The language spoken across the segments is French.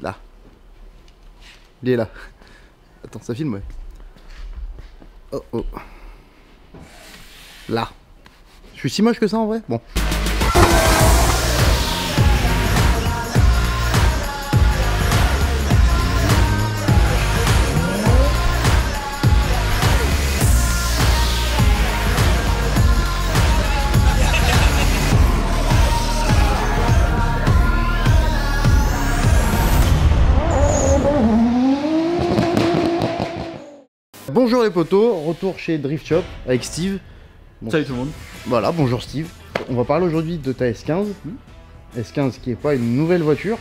Là. Il est là. Attends, ça filme, ouais. Oh oh. Là. Je suis si moche que ça en vrai? Bon. Bonjour les potos, retour chez Drift Shop avec Steve. Bon, salut tout le monde. Voilà, bonjour Steve. On va parler aujourd'hui de ta S15. S15 qui est pas une nouvelle voiture.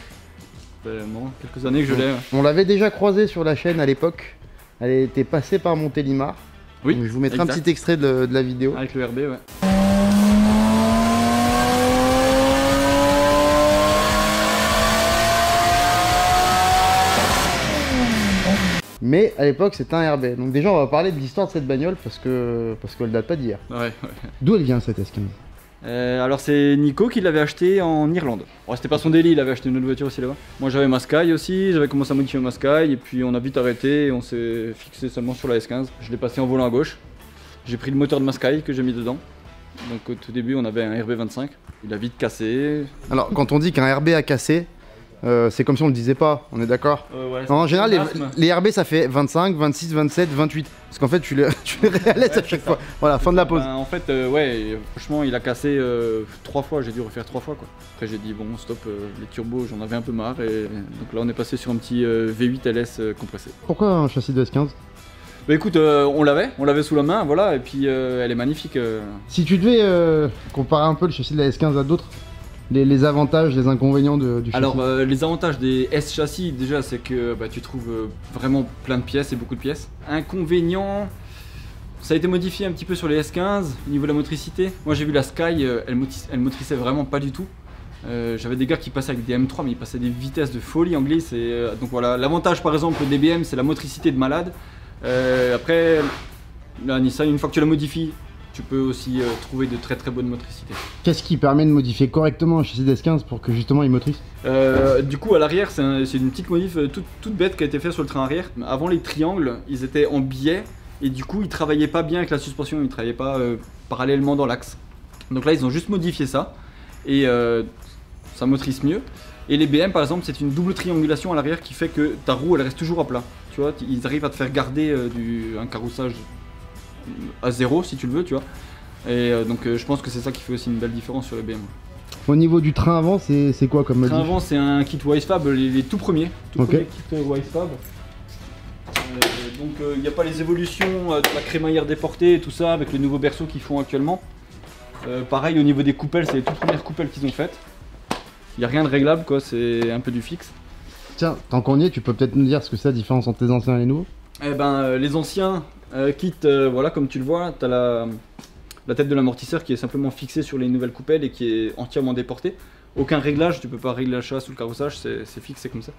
Non, quelques années que je l'ai. Ouais. On l'avait déjà croisée sur la chaîne à l'époque. Elle était passée par Montélimar. Oui. Donc, je vous mettrai un petit extrait de la vidéo. Avec le RB, ouais. Mais à l'époque c'était un RB. Donc déjà on va parler de l'histoire de cette bagnole parce qu'elle date pas d'hier. Ouais. D'où elle vient cette S15? Alors c'est Nico qui l'avait acheté en Irlande. Bon, c'était pas son délit, il avait acheté une autre voiture aussi là-bas. Moi j'avais ma Sky aussi, j'avais commencé à modifier ma Sky et puis on a vite arrêté et on s'est fixé seulement sur la S15. Je l'ai passé en volant à gauche. J'ai pris le moteur de ma Sky que j'ai mis dedans. Donc au tout début on avait un RB25. Il a vite cassé. Alors quand on dit qu'un RB a cassé, c'est comme si on le disait pas, on est d'accord? Ouais, en général, les RB ça fait 25, 26, 27, 28. Parce qu'en fait, tu les réalises à chaque fois. Voilà, fin de la pause. En fait, ouais, franchement, il a cassé 3 fois. J'ai dû refaire 3 fois, quoi. Après, j'ai dit, bon, stop, les turbos, j'en avais un peu marre. Et donc là, on est passé sur un petit V8 LS compressé. Pourquoi un châssis de S15? Bah écoute, on l'avait sous la main, voilà, et puis elle est magnifique. Si tu devais comparer un peu le châssis de la S15 à d'autres, les avantages, les inconvénients du châssis. Alors les avantages des S châssis déjà c'est que tu trouves vraiment plein de pièces et beaucoup de pièces. Inconvénients, ça a été modifié un petit peu sur les S15 au niveau de la motricité. Moi j'ai vu la Sky, elle motrissait vraiment pas du tout. J'avais des gars qui passaient avec des M3 mais ils passaient des vitesses de folie en glisse. Donc voilà, l'avantage par exemple des BM c'est la motricité de malade. Après la Nissan une fois que tu la modifies, tu peux aussi trouver de très bonnes motricités. Qu'est-ce qui permet de modifier correctement un châssis d'S15 pour que justement il motrisse? Du coup à l'arrière c'est une petite modif toute bête qui a été faite sur le train arrière. Avant les triangles ils étaient en biais et du coup ils travaillaient pas bien avec la suspension, ils travaillaient pas parallèlement dans l'axe. Donc là ils ont juste modifié ça et ça motrisse mieux. Et les BM par exemple c'est une double triangulation à l'arrière qui fait que ta roue elle reste toujours à plat. Tu vois, ils arrivent à te faire garder un carrossage à zéro si tu le veux, tu vois. Et donc je pense que c'est ça qui fait aussi une belle différence sur les BM. Au niveau du train avant, c'est quoi comme modif? Le train avant c'est un kit Wisefab, les tout premiers kits Wisefab. Donc il n'y a pas les évolutions de la crémaillère déportée et tout ça avec le nouveau berceau qu'ils font actuellement. Pareil au niveau des coupelles, c'est les toutes premières coupelles qu'ils ont faites. Il n'y a rien de réglable quoi, c'est un peu du fixe. Tiens, tant qu'on y est, tu peux peut-être nous dire ce que c'est la différence entre les anciens et les nouveaux? Eh ben les anciens kit, voilà comme tu le vois, tu as la tête de l'amortisseur qui est simplement fixée sur les nouvelles coupelles et qui est entièrement déportée. Aucun réglage, tu peux pas régler la chasse ou le carrossage, c'est fixe, c'est comme ça.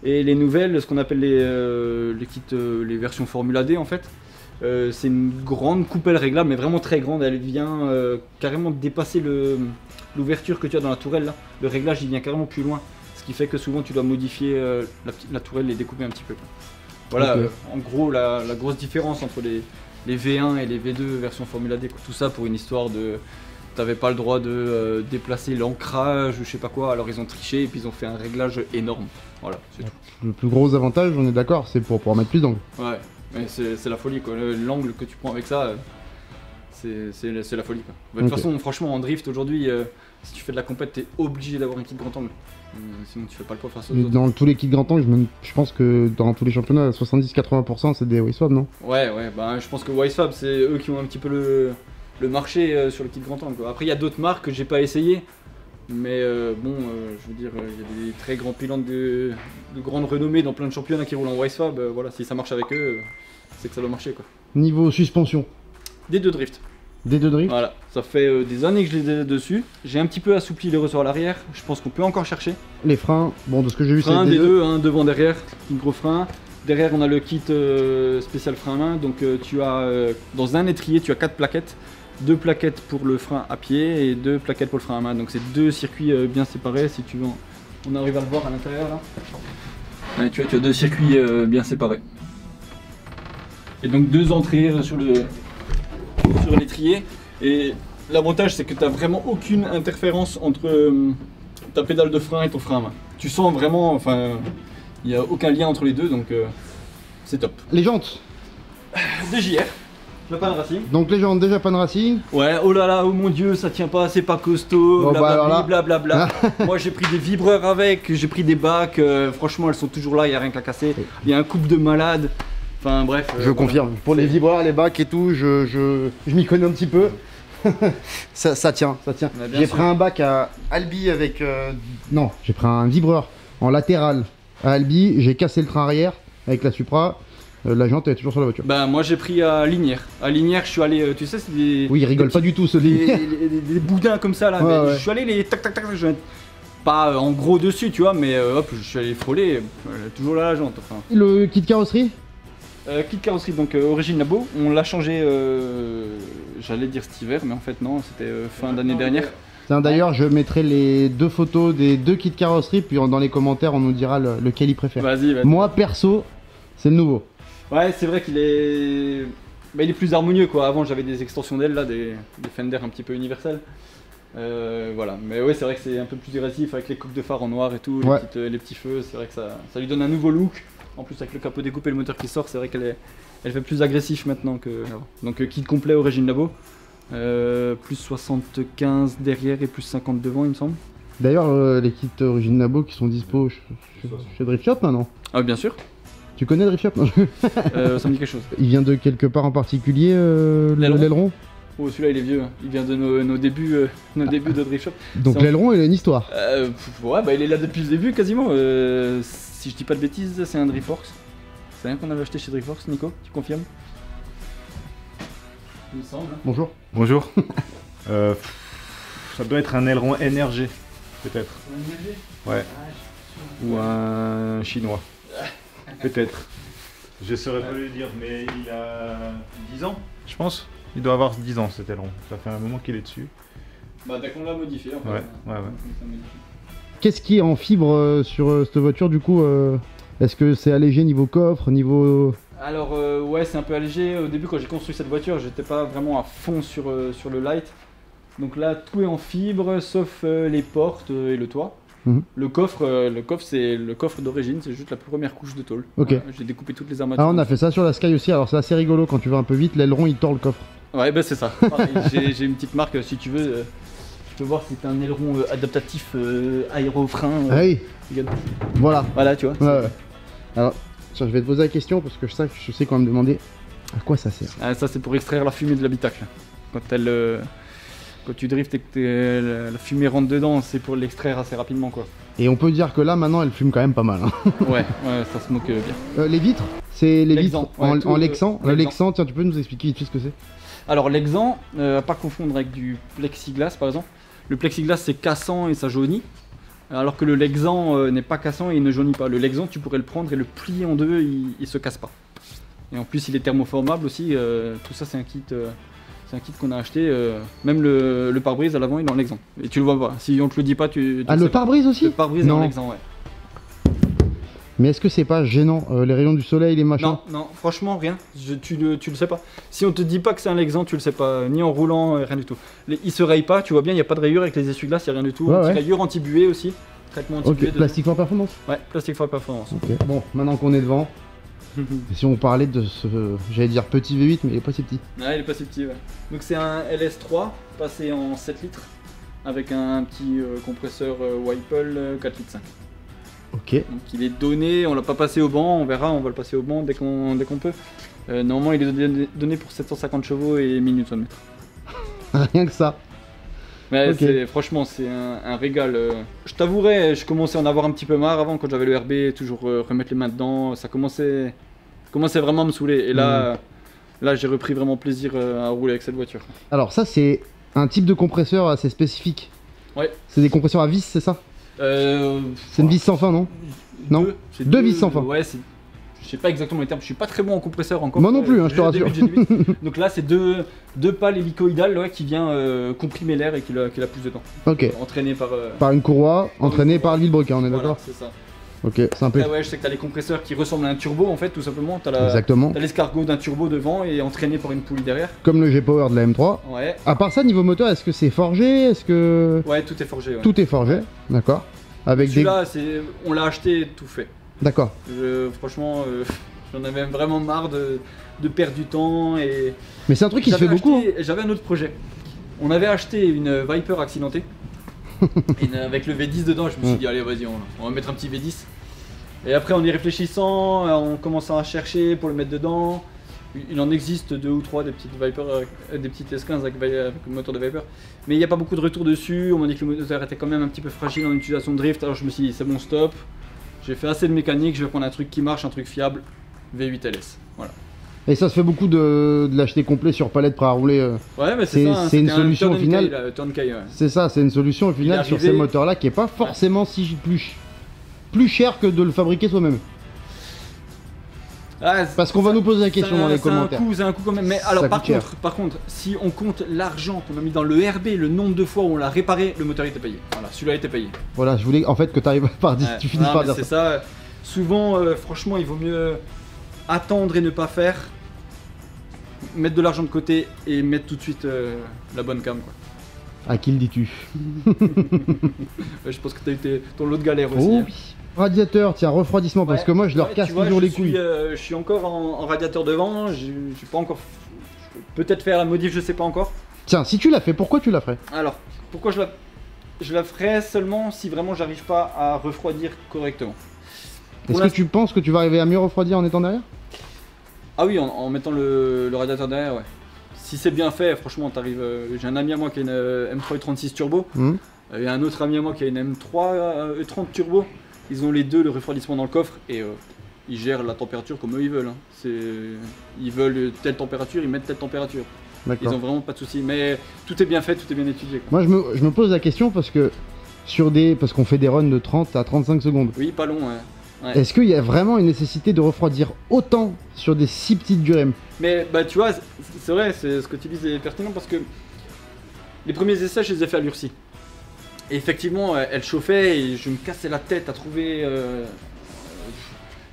Et les nouvelles, ce qu'on appelle les kits, les versions Formula D en fait, c'est une grande coupelle réglable mais vraiment très grande, elle vient carrément dépasser l'ouverture que tu as dans la tourelle là. Le réglage il vient carrément plus loin, ce qui fait que souvent tu dois modifier la tourelle et découper un petit peu. Voilà, okay. En gros la grosse différence entre les V1 et les V2 version Formula D, tout ça pour une histoire de t'avais pas le droit de déplacer l'ancrage ou je sais pas quoi, alors ils ont triché et puis ils ont fait un réglage énorme. Voilà, c'est tout. Le plus gros avantage, on est d'accord, c'est pour pouvoir mettre plus d'angle. Ouais, mais c'est la folie quoi, l'angle que tu prends avec ça, c'est la folie quoi. De toute façon, franchement en drift aujourd'hui, si tu fais de la compète, t'es obligé d'avoir un kit grand angle. Sinon tu fais pas le poids face aux autres. Dans tous les kits grand angle, je pense que dans tous les championnats, 70-80% c'est des Wisefab, non? Ouais, bah je pense que Wisefab c'est eux qui ont un petit peu le marché sur le kit grand angle quoi. Après il y a d'autres marques que j'ai pas essayé, mais bon, je veux dire, il y a des très grands pilotes de grande renommée dans plein de championnats qui roulent en Wisefab, voilà, si ça marche avec eux, c'est que ça doit marcher quoi. Niveau suspension? Des deux drift. Des deux drifts? Voilà, ça fait des années que je les ai dessus. J'ai un petit peu assoupli les ressorts à l'arrière, je pense qu'on peut encore chercher. Les freins, bon de ce que j'ai vu c'est des deux, hein, devant, derrière, gros frein. Derrière on a le kit spécial frein à main, donc tu as dans un étrier tu as 4 plaquettes. 2 plaquettes pour le frein à pied et 2 plaquettes pour le frein à main. Donc c'est deux circuits bien séparés si tu veux. On arrive à le voir à l'intérieur là. Ouais, tu vois, tu as deux circuits bien séparés. Et donc deux entrées sur l'étrier. Et l'avantage, c'est que tu n'as vraiment aucune interférence entre ta pédale de frein et ton frein à main. Tu sens vraiment, enfin, il n'y a aucun lien entre les deux, donc c'est top. Les jantes. Des JR, Japan Racing. Donc les jantes de Japan Racing. Ouais, oh là là, oh mon dieu, ça tient pas, c'est pas costaud, Bon, bah, alors là. blablabla. Moi j'ai pris des vibreurs avec, j'ai pris des bacs, franchement elles sont toujours là, il n'y a rien qu'à casser. Il y a un couple de malades, enfin bref. Je confirme. Pour les vibreurs, les bacs et tout, je m'y connais un petit peu. ça tient, ça tient. J'ai pris un bac à Albi avec... Non, j'ai pris un vibreur en latéral à Albi, j'ai cassé le train arrière avec la Supra. La jante est toujours sur la voiture. Bah moi j'ai pris à Linière. À Linière je suis allé, tu sais c'est des... Oui, il rigole pas du tout ce Linière. Des boudins comme ça là, Ouais, mais ouais. je suis allé les tac tac tac, pas en gros dessus tu vois, mais hop je suis allé frôler, toujours là la jante. Enfin. Le kit carrosserie. Kit carrosserie donc origine labo, on l'a changé, j'allais dire cet hiver mais en fait non, c'était fin d'année dernière. D'ailleurs, je mettrai les deux photos des deux kits carrosserie, puis dans les commentaires on nous dira lequel il préfère. Vas-y. Moi perso, c'est le nouveau. Ouais, c'est vrai qu'il est... Bah, il est plus harmonieux quoi. Avant j'avais des extensions d'ailes là, des Fender un petit peu universels. Voilà, mais ouais c'est vrai que c'est un peu plus agressif avec les coques de phare en noir et tout, Ouais. les petits feux, c'est vrai que ça lui donne un nouveau look. En plus avec le capot découpé et le moteur qui sort, c'est vrai elle fait plus agressif maintenant que avant. Donc kit complet origine labo, plus 75 derrière et plus 50 devant il me semble. D'ailleurs, les kits origine labo qui sont dispo chez Drift Shop maintenant. Ah bien sûr, Tu connais Drift Shop? Non. ça me dit quelque chose. Il vient de quelque part en particulier, L'aileron. l'aileron. Oh celui-là il est vieux, il vient de nos débuts de Drift Shop. Donc C'est en- l'aileron, il a une histoire. Ouais bah il est là depuis le début quasiment, si je dis pas de bêtises c'est un Driftworks. C'est rien qu'on avait acheté chez Driftworks, Nico, tu confirmes? Il me semble. Bonjour. Bonjour. Ça doit être un aileron NRG, peut-être. Ouais. Ou un chinois. Peut-être. Je saurais pas lui dire, mais il a 10 ans, je pense. Il doit avoir 10 ans cet aileron. Ça fait un moment qu'il est dessus. Bah dès qu'on l'a modifié en fait. Ouais. Qu'est-ce qui est en fibre sur cette voiture du coup Est-ce que c'est allégé niveau coffre, niveau... Alors ouais c'est un peu allégé, au début quand j'ai construit cette voiture j'étais pas vraiment à fond sur le light. Donc là tout est en fibre sauf les portes et le toit. Mhm. Le coffre c'est le coffre d'origine, c'est juste la première couche de tôle. Ok. Voilà, j'ai découpé toutes les armatures. Ah, on a fait ça sur la Sky aussi, alors c'est assez rigolo quand tu vas un peu vite, l'aileron il tord le coffre. Ouais bah c'est ça. Pareil, j'ai une petite marque si tu veux. Je peux voir si c'est un aileron adaptatif aérofrein. Ah oui, Regarde. voilà. Voilà tu vois. Ouais, ouais. Alors, tiens, je vais te poser la question parce que je sais qu'on va me demander à quoi ça sert. Ah, ça c'est pour extraire la fumée de l'habitacle. Quand tu driftes et que la fumée rentre dedans, c'est pour l'extraire assez rapidement quoi. Et on peut dire que là maintenant elle fume quand même pas mal. Hein. Ouais, ça se moque bien. Les vitres, c'est les Lexan, vitres ouais, tout, en Lexan. Le Lexan. Lexan, tiens, tu peux nous expliquer vite fait ce que c'est? Alors l'exan, à pas confondre avec du plexiglas par exemple. Le plexiglas c'est cassant et ça jaunit. Alors que le Lexan n'est pas cassant et il ne jaunit pas. Le Lexan tu pourrais le prendre et le plier en deux, il se casse pas. Et en plus il est thermoformable aussi, tout ça c'est un kit qu'on a acheté, même le pare-brise à l'avant il est en Lexan. Et tu le vois pas, si on te le dit pas tu Ah, le le sais pas. pare-brise aussi? Le pare-brise est en Non. Lexan, ouais. Mais est-ce que c'est pas gênant, les rayons du soleil, les machins? Non, franchement rien, tu le sais pas. Si on te dit pas que c'est un Lexan, tu le sais pas, ni en roulant, rien du tout. Il se raye pas, tu vois bien, il n'y a pas de rayure avec les essuie-glaces, il n'y a rien du tout. Ouais, ouais. Rayure anti-buée aussi, traitement anti-buée. Ok, plastique for performance. Ouais, plastique for performance. Ok. Bon, maintenant qu'on est devant, si on parlait de ce, j'allais dire petit V8, mais il est pas si petit. Ouais, il est pas si petit, ouais. Donc c'est un LS3 passé en 7 litres avec un petit compresseur Whipple 4 litres 5. Ok. Donc il est donné, on l'a pas passé au banc, on verra, on va le passer au banc dès qu'on peut. Normalement il est donné pour 750 chevaux et 1000 Nm. Rien que ça. Mais Ok. franchement c'est un régal. Je t'avouerai, je commençais à en avoir un petit peu marre avant quand j'avais le RB, toujours remettre les mains dedans, ça commençait vraiment à me saouler. Et là j'ai repris vraiment plaisir à rouler avec cette voiture. Alors ça c'est un type de compresseur assez spécifique. Ouais. C'est des compresseurs à vis, c'est ça? C'est une vis sans fin, non? Non. C'est Deux vis sans fin. Ouais, je sais pas exactement les termes, je suis pas très bon en compresseur encore. Moi non plus, hein, je te J'ai rassure. début. Donc là, c'est deux pales hélicoïdales ouais, qui vient comprimer l'air et qui la pousse dedans. Ok. Entraîné par. Par une courroie, entraînée par le vilebrequin, on est Voilà, d'accord? c'est ça. Ok, c'est un peu. Ah ouais, je sais que t'as les compresseurs qui ressemblent à un turbo en fait, tout simplement. Exactement. T'as l'escargot d'un turbo devant et entraîné par une poulie derrière. Comme le G-Power de la M3. Ouais. À part ça, niveau moteur, est-ce que c'est forgé? Est-ce que. Ouais, tout est forgé. Ouais. Tout est forgé, d'accord. Avec des. Celui-là, on l'a acheté tout fait. D'accord. Franchement, j'en avais vraiment marre de perdre du temps et. Mais c'est un truc qui se fait beaucoup. J'avais un autre projet. On avait acheté une Viper accidentée. Avec le V10 dedans, je me suis dit allez vas-y on va mettre un petit V10. Et après en y réfléchissant, en commençant à chercher pour le mettre dedans, il en existe 2 ou 3 des petites Viper, des petites S15 avec le moteur de Viper. Mais il n'y a pas beaucoup de retours dessus, on m'a dit que le moteur était quand même un petit peu fragile en utilisation de drift, alors je me suis dit c'est bon stop. J'ai fait assez de mécanique, je vais prendre un truc qui marche, un truc fiable, V8 LS. Voilà. Et ça se fait beaucoup de l'acheter complet sur palette prêt à rouler. Ouais, mais c'est ça. C'est une solution au final. Ouais. C'est ça, c'est une solution au final sur ces moteurs-là qui est pas forcément si plus cher que de le fabriquer soi-même. Ah, parce qu'on va nous poser la question dans les commentaires. C'est un coût quand même. Mais alors par contre, si on compte l'argent qu'on a mis dans le RB, le nombre de fois où on l'a réparé, le moteur était payé. Voilà, celui-là était payé. Voilà, je voulais en fait que tu arrives par tu finis par dire ça. C'est ça. Souvent, franchement, il vaut mieux attendre et ne pas faire. Mettre de l'argent de côté et mettre tout de suite la bonne cam quoi. À qui le dis-tu? Je pense que t'as eu ton lot de galère aussi. Oh oui. Radiateur, tiens, refroidissement, parce que moi je leur casse toujours les couilles. Je suis encore en radiateur devant, j'ai pas encore. Peut-être faire la modif, je sais pas encore. Tiens, si tu l'as fait, pourquoi tu la ferais? Alors, pourquoi je la ferais seulement si vraiment j'arrive pas à refroidir correctement. Est-ce que tu penses que tu vas arriver à mieux refroidir en étant derrière? Ah oui, en mettant le radiateur derrière, ouais. Si c'est bien fait, franchement, t'arrives. J'ai un ami à moi qui a une M3 E36 turbo. Il y a un autre ami à moi qui a une M3 E30 turbo. Ils ont les deux le refroidissement dans le coffre et ils gèrent la température comme eux ils veulent. Hein. Ils veulent telle température, ils mettent telle température. Ils ont vraiment pas de soucis. Mais tout est bien fait, tout est bien étudié. Quoi. Moi je me pose la question parce que parce qu'on fait des runs de 30 à 35 secondes. Oui, pas long. Ouais. Est-ce qu'il y a vraiment une nécessité de refroidir autant sur des si petites durées? Mais bah tu vois, c'est vrai, ce que tu dis est pertinent parce que les premiers essais je les ai fait à l'Ursi. Et effectivement elle chauffait et je me cassais la tête à trouver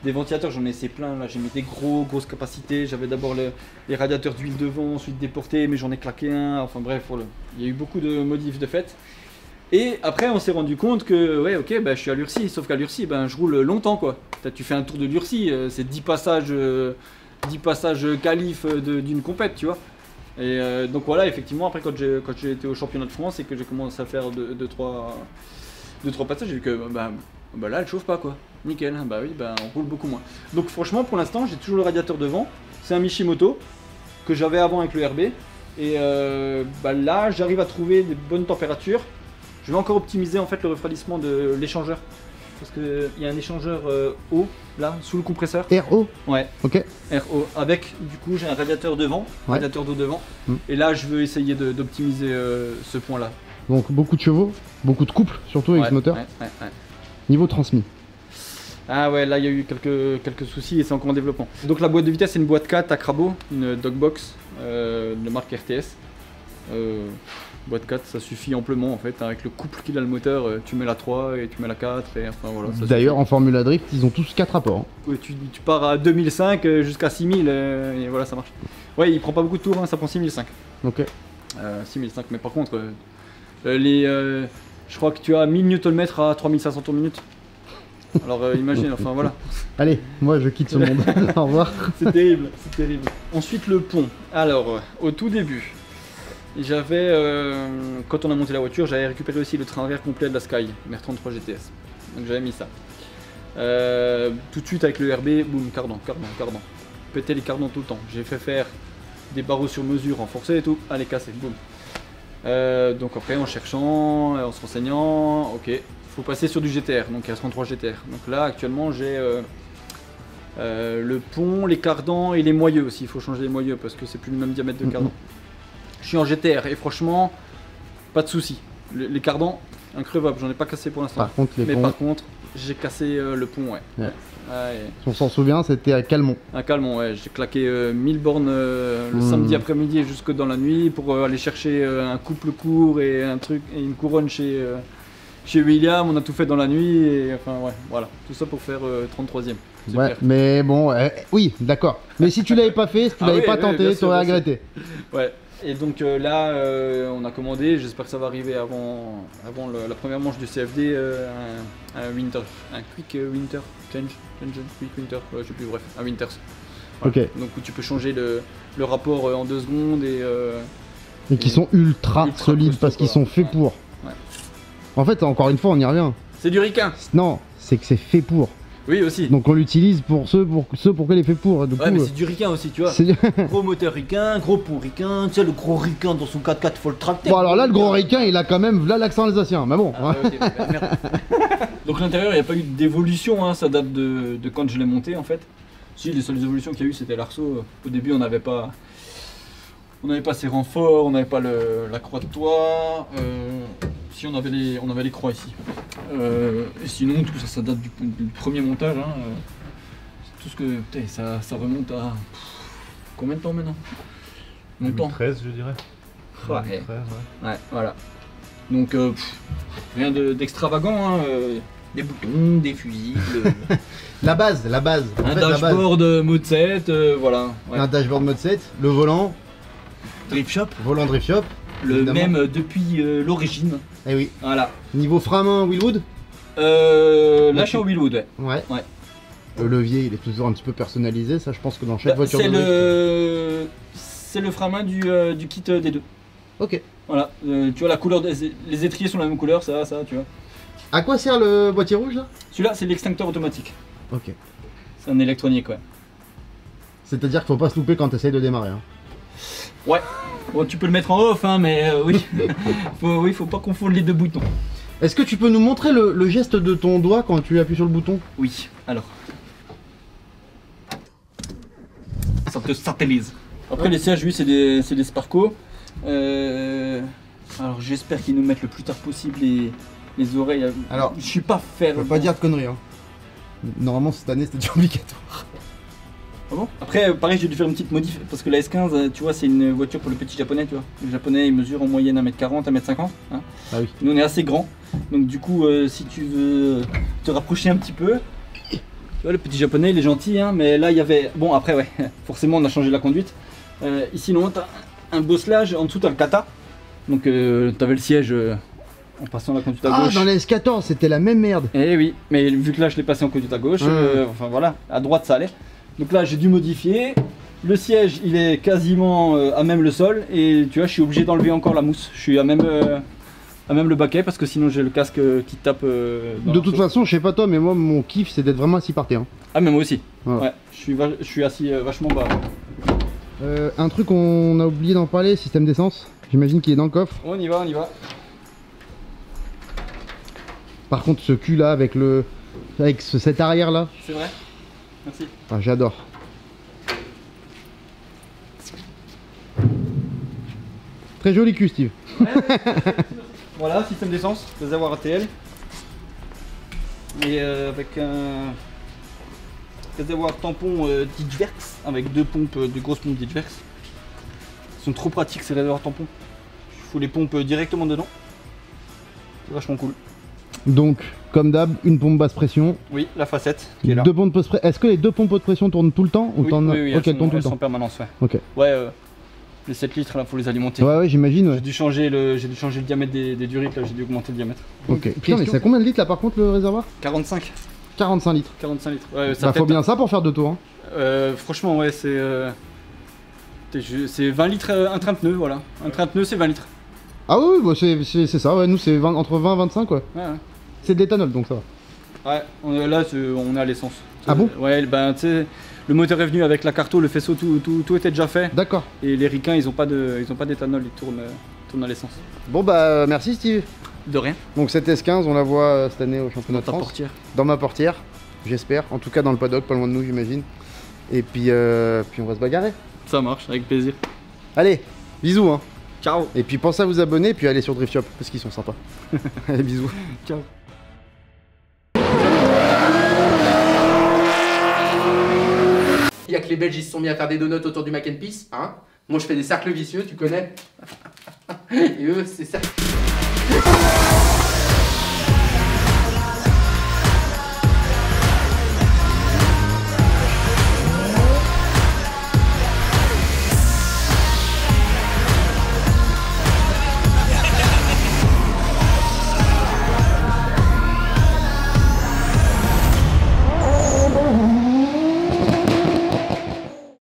des ventilateurs, j'en ai essayé plein là, j'ai mis des grosses capacités, j'avais d'abord les radiateurs d'huile devant, ensuite déportés, mais j'en ai claqué un, enfin bref, il y a eu beaucoup de modifs de fait. Et après on s'est rendu compte que ouais ok bah, je suis à l'Ursi, sauf qu'à l'Ursi ben, je roule longtemps quoi. Tu fais un tour de l'Ursi, c'est 10 passages qualifs d'une compète tu vois. Et donc voilà effectivement après quand j'ai été au championnat de France et que j'ai commencé à faire 2-3 passages, j'ai vu que bah là elle chauffe pas quoi. Nickel, bah oui bah on roule beaucoup moins. Donc franchement pour l'instant j'ai toujours le radiateur devant, c'est un Mishimoto que j'avais avant avec le RB. Et bah là j'arrive à trouver des bonnes températures. Je vais encore optimiser en fait le refroidissement de l'échangeur. Parce qu'il y a un échangeur eau là sous le compresseur. RO. Ouais. Ok. RO. Avec du coup j'ai un radiateur devant, radiateur d'eau devant. Et là je veux essayer d'optimiser ce point là. Donc beaucoup de chevaux, beaucoup de couple surtout avec ce moteur. Ouais. Niveau transmis. Ah ouais là il y a eu quelques soucis et c'est encore en développement. Donc la boîte de vitesse c'est une boîte 4 à Crabo, une Dogbox de marque RTS. Boîte 4 ça suffit amplement en fait, avec le couple qu'il a le moteur, tu mets la 3 et tu mets la 4 et enfin voilà. D'ailleurs en Formula Drift ils ont tous 4 rapports. Hein. Ouais, tu pars à 2005 jusqu'à 6000 et voilà ça marche. Ouais il prend pas beaucoup de tours, hein, ça prend 6005. Ok. 6005 mais par contre je crois que tu as 1000 Nm à 3500 tours minute. Alors imagine, enfin voilà. Allez, moi je quitte ce monde. Au revoir. C'est terrible, c'est terrible. Ensuite le pont. Alors au tout début. J'avais, quand on a monté la voiture, j'avais récupéré aussi le train arrière complet de la Sky, R33 GTS. Donc j'avais mis ça. Tout de suite avec le RB, boum, cardan. Péter les cardans tout le temps. J'ai fait faire des barreaux sur mesure renforcés et tout. Allez, casser, boum. Donc après, en cherchant, en se renseignant, ok, faut passer sur du GTR, donc R33 GTR. Donc là, actuellement, j'ai le pont, les cardans et les moyeux aussi. Il faut changer les moyeux parce que c'est plus le même diamètre de cardan. Je suis en GTR et franchement, pas de soucis. Les cardans, increvables, j'en ai pas cassé pour l'instant. Par contre, j'ai cassé le pont, ouais. On s'en souvient, c'était à Calmont. À Calmont, ouais. J'ai claqué 1000 bornes le samedi après-midi et jusque dans la nuit pour aller chercher un couple court et un truc et une couronne chez chez William, on a tout fait dans la nuit, et enfin ouais, voilà, tout ça pour faire 33ème. Ouais, mais bon, oui, d'accord. Mais si tu l'avais pas fait, si tu l'avais pas tenté, tu aurais regretté. Ouais, et donc là, on a commandé, j'espère que ça va arriver avant la première manche du CFD, un Winter, un Quick Winter Change, Quick Winter, je sais plus, bref, un Winters. Voilà. Ok. Donc où tu peux changer le rapport en 2 secondes et qui sont ultra solides parce qu'ils sont faits pour. Ouais. En fait, encore une fois, on y revient. C'est du ricain. Non, c'est que c'est fait pour. Oui, aussi. Donc on l'utilise pour ceux pour quoi il est fait pour. Du ouais, coup, mais c'est du ricain aussi, tu vois. Gros moteur ricain, gros pont ricain, tu sais, le gros ricain dans son 4x4, faut le tracter. Bon, alors là, le gros ricain, il a quand même là l'accent alsacien, mais bon. Ah, ouais, okay, merde. Donc l'intérieur, il n'y a pas eu d'évolution, hein, ça date de quand je l'ai monté en fait. Si, les seules évolutions qu'il y a eu, c'était l'arceau. Au début, on n'avait pas ces renforts, on n'avait pas la croix de toit. Si, on avait les croix ici. Et sinon, tout ça, ça date du premier montage. Hein, tout ce que. Putain, ça remonte à. Combien de temps maintenant? Longtemps. 2013, je dirais. Ouais. 2013, Ouais, voilà. Donc, rien d'extravagant. Hein, des boutons, des fusibles. La base. En Un fait, dashboard mode 7, voilà. Ouais. Un dashboard mode 7, le volant. Drift Shop. Volant Drift Shop. Le évidemment. même depuis l'origine. Eh oui. Voilà. Niveau frein main Willwood. Là, je suis en Willwood, ouais. Ouais. Le levier, il est toujours un petit peu personnalisé. Ça, je pense que dans chaque voiture de drift. C'est le frein main du kit des deux. Ok. Voilà. Tu vois, la couleur les étriers sont la même couleur, ça, tu vois. À quoi sert le boîtier rouge là? Celui-là, c'est l'extincteur automatique. Ok. C'est un électronique, ouais. C'est-à-dire qu'il faut pas se louper quand tu essayes de démarrer. Hein. Ouais. Bon, tu peux le mettre en off, hein, mais oui. Faut pas confondre les deux boutons. Est-ce que tu peux nous montrer le geste de ton doigt quand tu appuies sur le bouton? Oui, alors. Ça te satellise. Après, les sièges, oui, c'est des Sparco. Alors, j'espère qu'ils nous mettent le plus tard possible les oreilles. Alors, je suis pas faire. Je veux pas dire de conneries. Hein. Normalement, cette année, c'était obligatoire. Ah bon? Après, pareil, j'ai dû faire une petite modif parce que la S15, tu vois, c'est une voiture pour le petit japonais, tu vois. Le japonais, il mesure en moyenne 1m40, 1m50. Hein. Ah oui. Nous, on est assez grand. Donc, du coup, si tu veux te rapprocher un petit peu, tu vois, le petit japonais, il est gentil, hein, mais là, il y avait. Bon, après, ouais, forcément, on a changé la conduite. Ici, non, t'as un bosselage, en dessous, t'as le kata. Donc, t'avais le siège en passant la conduite à gauche. Ah, dans la S14, c'était la même merde. Eh oui, mais vu que là, je l'ai passé en conduite à gauche, enfin voilà, à droite, ça allait. Donc là, j'ai dû modifier. Le siège, il est quasiment à même le sol. Et tu vois, je suis obligé d'enlever encore la mousse. Je suis à même le baquet parce que sinon j'ai le casque qui tape. De toute façon, je sais pas toi, mais moi, mon kiff, c'est d'être vraiment assis par terre. Hein. Ah, mais moi aussi. Ouais. Ouais, je suis assis vachement bas. Un truc qu'on a oublié d'en parler, système d'essence. J'imagine qu'il est dans le coffre. On y va, on y va. Par contre, ce cul là, avec cet arrière là. C'est vrai. Merci. Ah, j'adore. Très joli cul, Steve. Ouais, voilà, système d'essence, réservoir ATL. Et avec un réservoir tampon Ditchwerks, avec deux grosses pompes Ditchwerks. Ils sont trop pratiques ces réservoirs tampons. Il faut les pompes directement dedans. C'est vachement cool. Donc, comme d'hab, une pompe basse pression. Oui, la facette qui est là. Deux pompes de pression. Est-ce que les deux pompes de pression tournent tout le temps ou Oui, oui, ok, elles tournent tout le elles sont temps. en permanence, ouais. Ok. Ouais, les 7 litres là, faut les alimenter. Ouais, j'imagine. Ouais. J'ai dû changer le diamètre des durites, là, j'ai dû augmenter le diamètre. Ok. Putain, mais c'est à combien de litres là par contre le réservoir? 45. 45 litres. 45 litres. Ouais, ça Bah, faut bien ça pour faire 2 tours. Hein. Franchement, ouais, c'est 20 litres un train de pneu, voilà. Un train de pneu, c'est 20 litres. Ah oui, bah, c'est ça, ouais. Nous, c'est entre 20 et 25, quoi. Ouais, ouais. C'est de l'éthanol donc ça va. Ouais, là, on est à l'essence. Ah bon? Ouais, ben tu sais, le moteur est venu avec la carto, le faisceau, tout était déjà fait. D'accord. Et les ricains, ils ont pas d'éthanol, ils tournent à l'essence. Bon bah merci Steve. De rien. Donc cette S15 on la voit cette année au championnat de Dans ta France. portière. Dans ma portière, j'espère. En tout cas dans le paddock, pas loin de nous j'imagine. Et puis on va se bagarrer. Ça marche, avec plaisir. Allez, bisous hein. Ciao. Et puis pensez à vous abonner puis allez sur Drift Shop parce qu'ils sont sympas. Allez bisous. Ciao. Il y a que les Belges ils se sont mis à faire des donuts autour du mac and peace, hein. Moi je fais des cercles vicieux, tu connais. Et eux c'est ça.